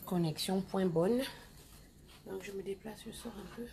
Connexion point bonne. Donc je me déplace, je sors un peu.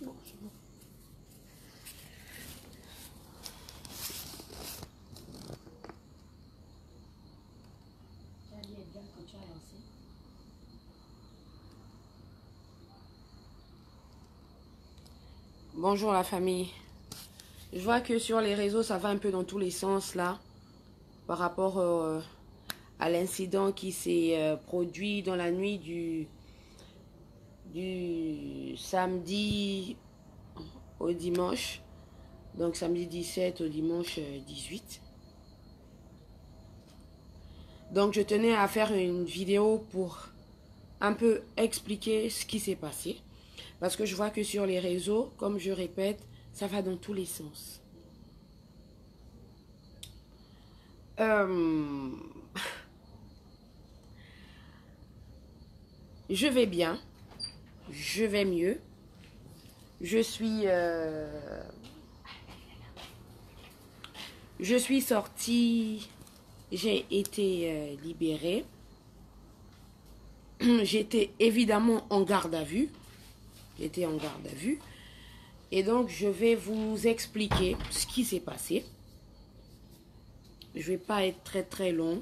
Non, c'est bon. Bonjour la famille. Je vois que sur les réseaux, ça va un peu dans tous les sens là. Par rapport à l'incident qui s'est produit dans la nuit du samedi au dimanche. Donc samedi 17 au dimanche 18. Donc je tenais à faire une vidéo pour un peu expliquer ce qui s'est passé. Parce que je vois que sur les réseaux, comme je répète, ça va dans tous les sens. Je vais bien. Je vais mieux. Je suis sortie. J'ai été libérée. J'étais évidemment en garde à vue. J'étais en garde à vue. Et donc, je vais vous expliquer ce qui s'est passé. Je ne vais pas être très très longue.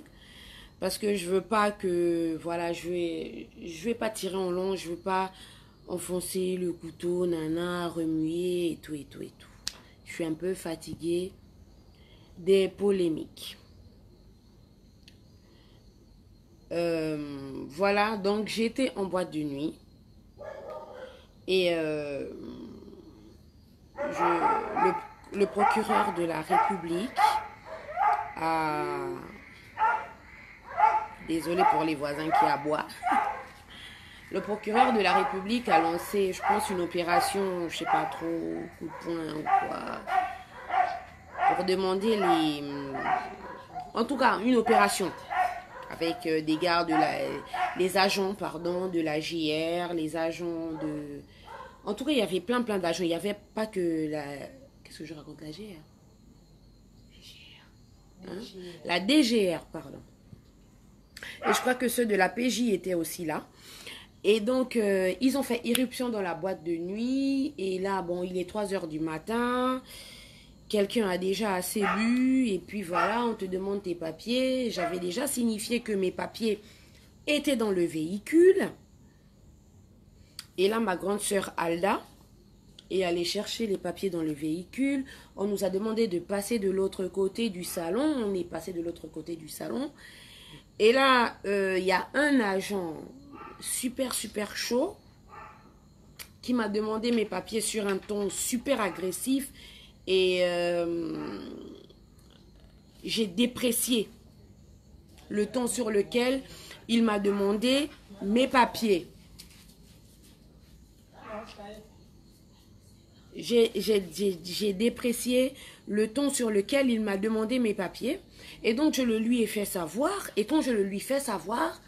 Parce que je veux pas que... Voilà, je vais pas tirer en long. Je veux pas enfoncer le couteau, nana, remuer et tout et tout et tout. Je suis un peu fatiguée des polémiques. Voilà, donc j'étais en boîte de nuit. Et le procureur de la République a... Désolée pour les voisins qui aboient. Le procureur de la République a lancé, je pense, une opération, je sais pas trop, coup de poing ou quoi, pour demander les... En tout cas, une opération avec des gardes, les agents, pardon, de la JR, les agents de... En tout cas, il y avait plein d'agents. Il n'y avait pas que la... Qu'est-ce que je raconte, la GR? Hein? La DGR, pardon. Et je crois que ceux de la PJ étaient aussi là. Et donc, ils ont fait irruption dans la boîte de nuit. Et là, bon, il est 3 h du matin. Quelqu'un a déjà assez bu. Et puis voilà, on te demande tes papiers. J'avais déjà signifié que mes papiers étaient dans le véhicule. Et là, ma grande sœur Alda est allée chercher les papiers dans le véhicule. On nous a demandé de passer de l'autre côté du salon. On est passé de l'autre côté du salon. Et là, il y a un agent super chaud qui m'a demandé mes papiers sur un ton super agressif. Et j'ai déprécié le ton sur lequel il m'a demandé mes papiers. J'ai déprécié le ton sur lequel il m'a demandé mes papiers. Et donc, je le lui ai fait savoir. Et quand je le lui fais savoir,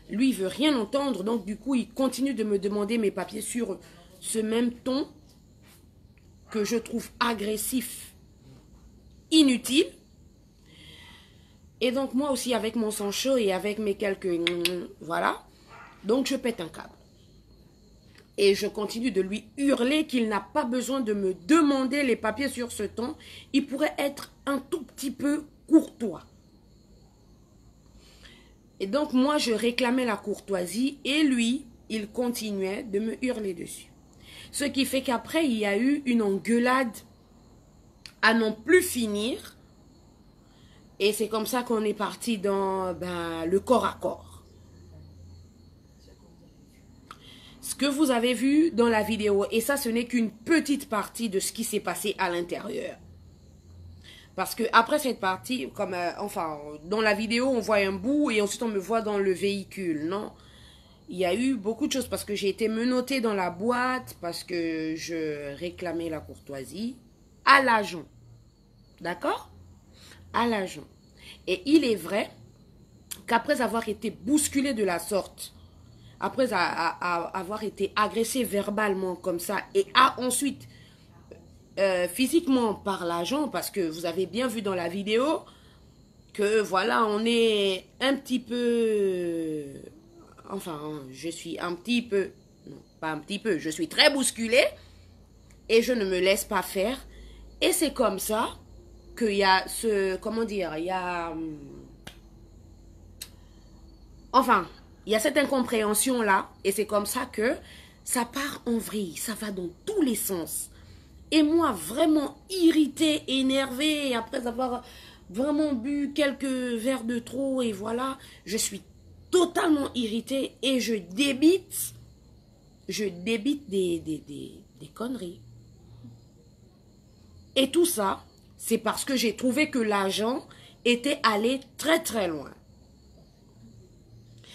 lui, il veut rien entendre. Donc, du coup, il continue de me demander mes papiers sur ce même ton que je trouve agressif, inutile. Et donc, moi aussi, avec mon sang chaud et avec mes quelques... Voilà. Donc, je pète un câble. Et je continue de lui hurler qu'il n'a pas besoin de me demander les papiers sur ce ton. Il pourrait être un tout petit peu courtois. Et donc, moi, je réclamais la courtoisie et lui, il continuait de me hurler dessus. Ce qui fait qu'après, il y a eu une engueulade à n'en plus finir. Et c'est comme ça qu'on est parti dans le corps à corps. Ce que vous avez vu dans la vidéo, et ça, ce n'est qu'une petite partie de ce qui s'est passé à l'intérieur. Parce que après cette partie, comme enfin, dans la vidéo, on voit un bout et ensuite on me voit dans le véhicule. Non, il y a eu beaucoup de choses parce que j'ai été menottée dans la boîte, parce que je réclamais la courtoisie à l'agent. D'accord? À l'agent. Et il est vrai qu'après avoir été bousculée de la sorte, après avoir été agressée verbalement comme ça, et a ensuite physiquement par l'agent, parce que vous avez bien vu dans la vidéo que voilà, on est un petit peu... Enfin, je suis un petit peu... Non, pas un petit peu, je suis très bousculée et je ne me laisse pas faire. Et c'est comme ça qu'il y a ce... Comment dire? Il y a... Enfin, il y a cette incompréhension-là et c'est comme ça que ça part en vrille, ça va dans tous les sens. Et moi, vraiment irritée, énervée, après avoir vraiment bu quelques verres de trop, et voilà, je suis totalement irritée et je débite des conneries. Et tout ça, c'est parce que j'ai trouvé que l'agent était allé très très loin.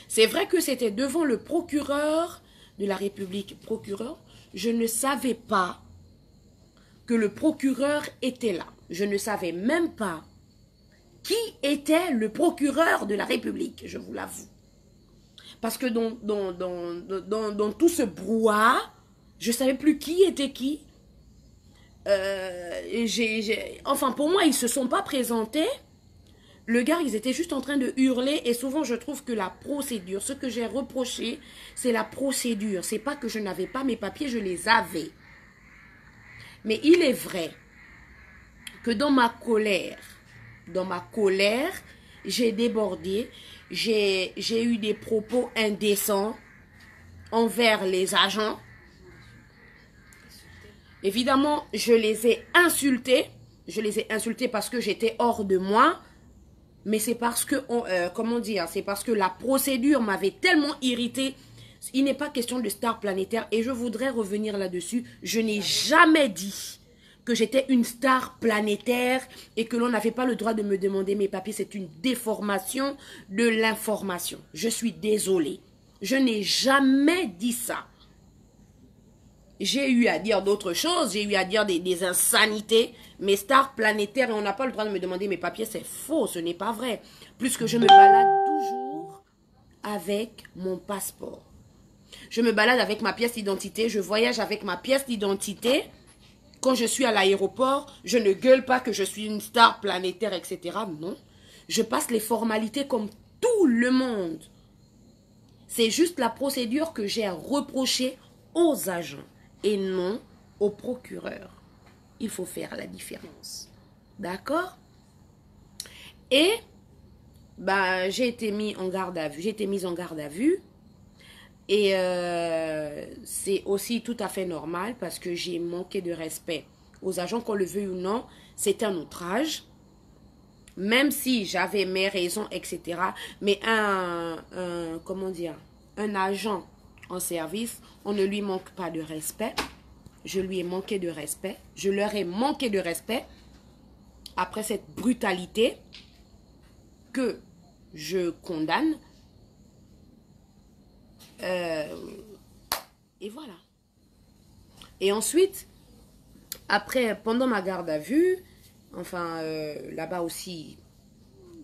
C'est vrai que c'était devant le procureur de la République. Procureur, je ne savais pas que le procureur était là. Je ne savais même pas qui était le procureur de la République, je vous l'avoue. Parce que dans tout ce brouhaha, je ne savais plus qui était qui. Enfin, pour moi, ils ne se sont pas présentés. Le gars, ils étaient juste en train de hurler. Et souvent, je trouve que la procédure, ce que j'ai reproché, c'est la procédure. C'est pas que je n'avais pas mes papiers, je les avais. Mais il est vrai que dans ma colère, j'ai débordé, j'ai eu des propos indécents envers les agents. Évidemment, je les ai insultés. Je les ai insultés parce que j'étais hors de moi. Mais c'est parce que, comment dire, c'est parce que la procédure m'avait tellement irritée. Il n'est pas question de star planétaire. Et je voudrais revenir là-dessus. Je n'ai jamais dit que j'étais une star planétaire et que l'on n'avait pas le droit de me demander mes papiers. C'est une déformation de l'information. Je suis désolée. Je n'ai jamais dit ça. J'ai eu à dire d'autres choses. J'ai eu à dire des insanités. Mais star planétaire et on n'a pas le droit de me demander mes papiers, c'est faux. Ce n'est pas vrai. Plus que je me balade toujours avec mon passeport. Je me balade avec ma pièce d'identité. Je voyage avec ma pièce d'identité. Quand je suis à l'aéroport, je ne gueule pas que je suis une star planétaire, etc. Non. Je passe les formalités comme tout le monde. C'est juste la procédure que j'ai reprochée aux agents et non au procureur. Il faut faire la différence. D'accord? Et bah, j'ai été mise en garde à vue. J'ai été mise en garde à vue. Et c'est aussi tout à fait normal parce que j'ai manqué de respect aux agents, qu'on le veuille ou non. C'est un outrage. Même si j'avais mes raisons, etc. Mais comment dire, un agent en service, on ne lui manque pas de respect. Je lui ai manqué de respect. Je leur ai manqué de respect après cette brutalité que je condamne. Et voilà. Et ensuite, après, pendant ma garde à vue, enfin, là-bas aussi,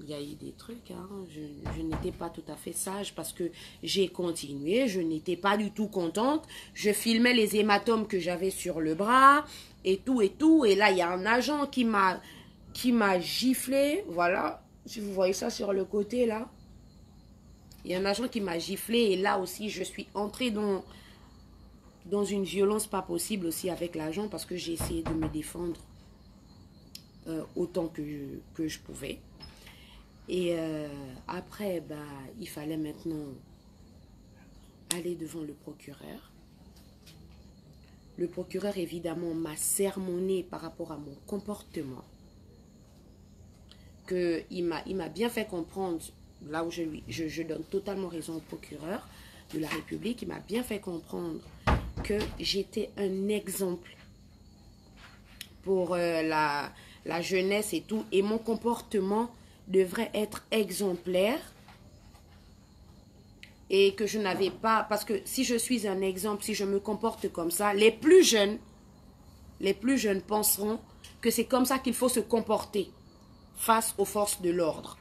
il y a eu des trucs. Hein. Je n'étais pas tout à fait sage parce que j'ai continué. Je n'étais pas du tout contente. Je filmais les hématomes que j'avais sur le bras et tout et tout. Et là, il y a un agent qui m'a giflé. Voilà. Si vous voyez ça sur le côté, là. Il y a un agent qui m'a giflé. Et là aussi, je suis entrée dans une violence pas possible aussi avec l'agent parce que j'ai essayé de me défendre autant que je pouvais. Et après, bah, il fallait maintenant aller devant le procureur. Le procureur, évidemment, m'a sermonné par rapport à mon comportement. Il m'a bien fait comprendre, là où je donne totalement raison au procureur de la République, il m'a bien fait comprendre que j'étais un exemple pour la jeunesse et tout. Et mon comportement devrait être exemplaire et que je n'avais pas, parce que si je suis un exemple, si je me comporte comme ça, les plus jeunes penseront que c'est comme ça qu'il faut se comporter face aux forces de l'ordre.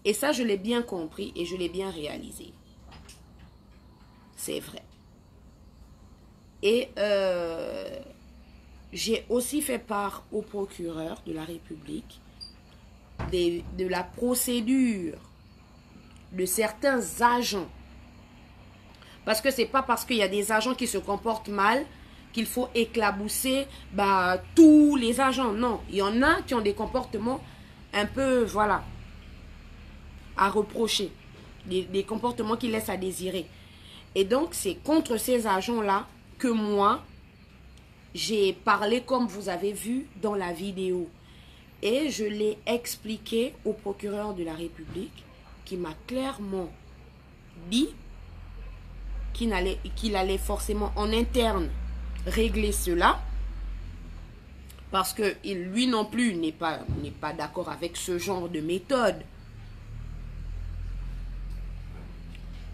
Et ça, je l'ai bien compris et je l'ai bien réalisé. C'est vrai. Et j'ai aussi fait part au procureur de la République de la procédure de certains agents. Parce que c'est pas parce qu'il y a des agents qui se comportent mal qu'il faut éclabousser tous les agents. Non, il y en a qui ont des comportements un peu, voilà, à reprocher. Des comportements qui laissent à désirer. Et donc, c'est contre ces agents-là que moi, j'ai parlé comme vous avez vu dans la vidéo. Et je l'ai expliqué au procureur de la République qui m'a clairement dit qu'il allait forcément en interne régler cela. Parce que lui non plus n'est pas d'accord avec ce genre de méthode.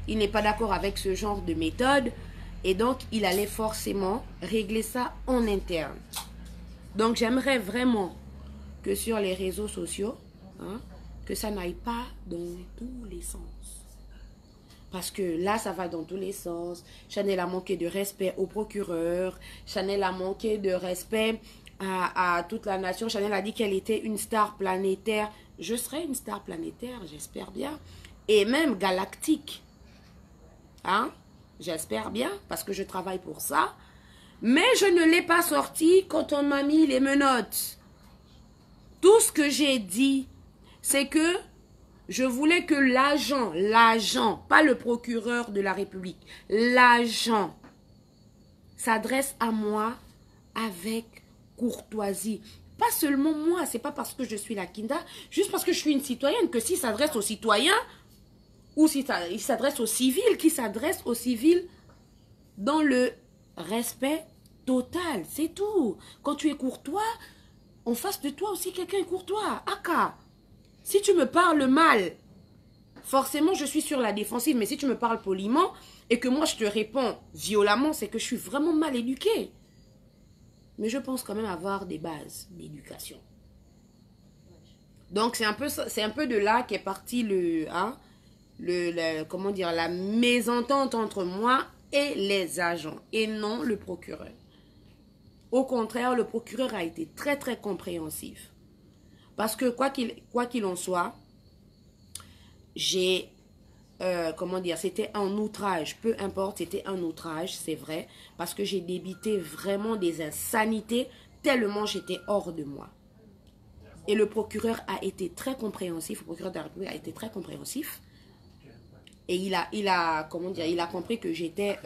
Il n'est pas d'accord avec ce genre de méthode. Et donc, il allait forcément régler ça en interne. Donc, j'aimerais vraiment que sur les réseaux sociaux, que ça n'aille pas dans tous les sens. Parce que là, ça va dans tous les sens. Chanel a manqué de respect au procureur. Chanel a manqué de respect à toute la nation. Chanel a dit qu'elle était une star planétaire. Je serai une star planétaire, j'espère bien. Et même galactique. Hein? J'espère bien, parce que je travaille pour ça. Mais je ne l'ai pas sorti quand on m'a mis les menottes. Tout ce que j'ai dit, c'est que je voulais que l'agent, pas le procureur de la République, l'agent s'adresse à moi avec courtoisie. Pas seulement moi, c'est pas parce que je suis la Kinda, juste parce que je suis une citoyenne, que s'il s'adresse aux citoyens, ou s'il s'adresse aux civils, qu'il s'adresse aux civils dans le respect total, c'est tout. Quand tu es courtois, en face de toi aussi quelqu'un est courtois. Aka, si tu me parles mal, forcément je suis sur la défensive, mais si tu me parles poliment et que moi je te réponds violemment, c'est que je suis vraiment mal éduquée. Mais je pense quand même avoir des bases d'éducation. Donc c'est un peu de là qu'est parti comment dire, la mésentente entre moi et les agents, et non le procureur. Au contraire, le procureur a été très très compréhensif. Parce que quoi qu'il en soit, j'ai, comment dire, c'était un outrage, peu importe, c'était un outrage, c'est vrai, parce que j'ai débité vraiment des insanités tellement j'étais hors de moi. Et le procureur a été très compréhensif, le procureur de la République a été très compréhensif. Et il a compris que j'étais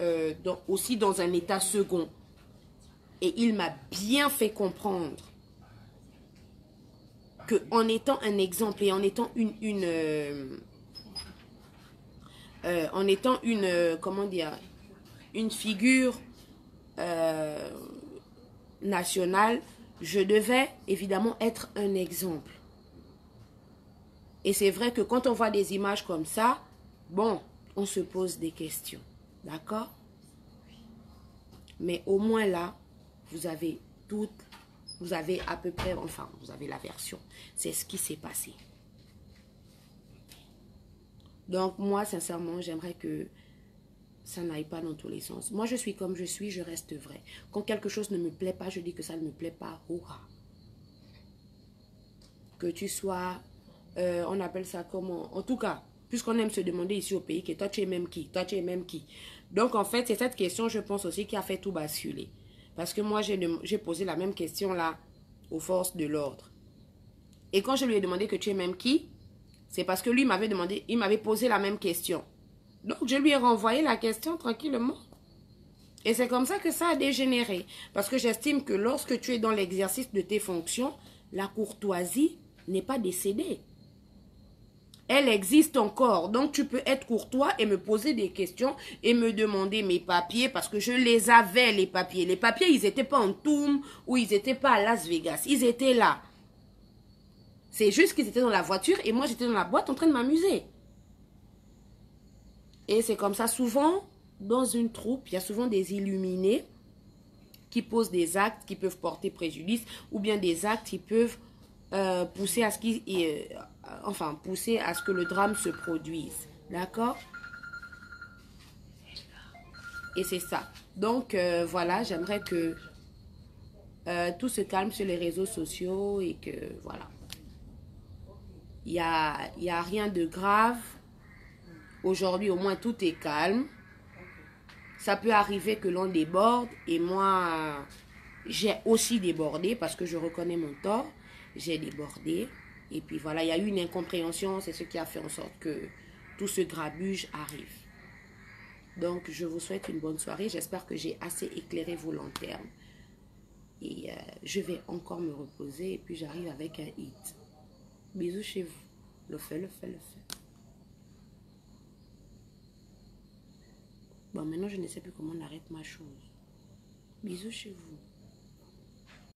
aussi dans un état second. Et il m'a bien fait comprendre qu'en étant un exemple et en étant comment dire, une figure nationale, je devais évidemment être un exemple. Et c'est vrai que quand on voit des images comme ça, bon, on se pose des questions. D'accord? Mais au moins là, vous avez à peu près, enfin, vous avez la version. C'est ce qui s'est passé. Donc, moi, sincèrement, j'aimerais que ça n'aille pas dans tous les sens. Moi, je suis comme je suis, je reste vrai. Quand quelque chose ne me plaît pas, je dis que ça ne me plaît pas. Hurrah. Que tu sois, on appelle ça comment? En tout cas, puisqu'on aime se demander ici au pays que toi, tu es même qui? Toi, tu es même qui? Donc, en fait, c'est cette question, je pense aussi, qui a fait tout basculer. Parce que moi, j'ai posé la même question là aux forces de l'ordre. Et quand je lui ai demandé que tu es même qui, c'est parce que lui m'avait demandé, il m'avait posé la même question. Donc, je lui ai renvoyé la question tranquillement. Et c'est comme ça que ça a dégénéré. Parce que j'estime que lorsque tu es dans l'exercice de tes fonctions, la courtoisie n'est pas décédée. Elle existe encore. Donc, tu peux être courtois et me poser des questions et me demander mes papiers parce que je les avais, les papiers. Les papiers, ils n'étaient pas en Toum ou ils n'étaient pas à Las Vegas. Ils étaient là. C'est juste qu'ils étaient dans la voiture et moi, j'étais dans la boîte en train de m'amuser. Et c'est comme ça. Souvent, dans une troupe, il y a souvent des illuminés qui posent des actes qui peuvent porter préjudice ou bien des actes qui peuvent pousser à ce que le drame se produise. D'accord? Et c'est ça. Donc, voilà, j'aimerais que tout se calme sur les réseaux sociaux et que voilà. Il y a rien de grave. Aujourd'hui, au moins, tout est calme. Ça peut arriver que l'on déborde et moi, j'ai aussi débordé parce que je reconnais mon tort. J'ai débordé et puis voilà, il y a eu une incompréhension. C'est ce qui a fait en sorte que tout ce grabuge arrive. Donc, je vous souhaite une bonne soirée. J'espère que j'ai assez éclairé vos lanternes. Et je vais encore me reposer et puis j'arrive avec un hit. Bisous chez vous. Le fait, le fait, le fait. Bon, maintenant, je ne sais plus comment on arrête ma chose. Bisous chez vous.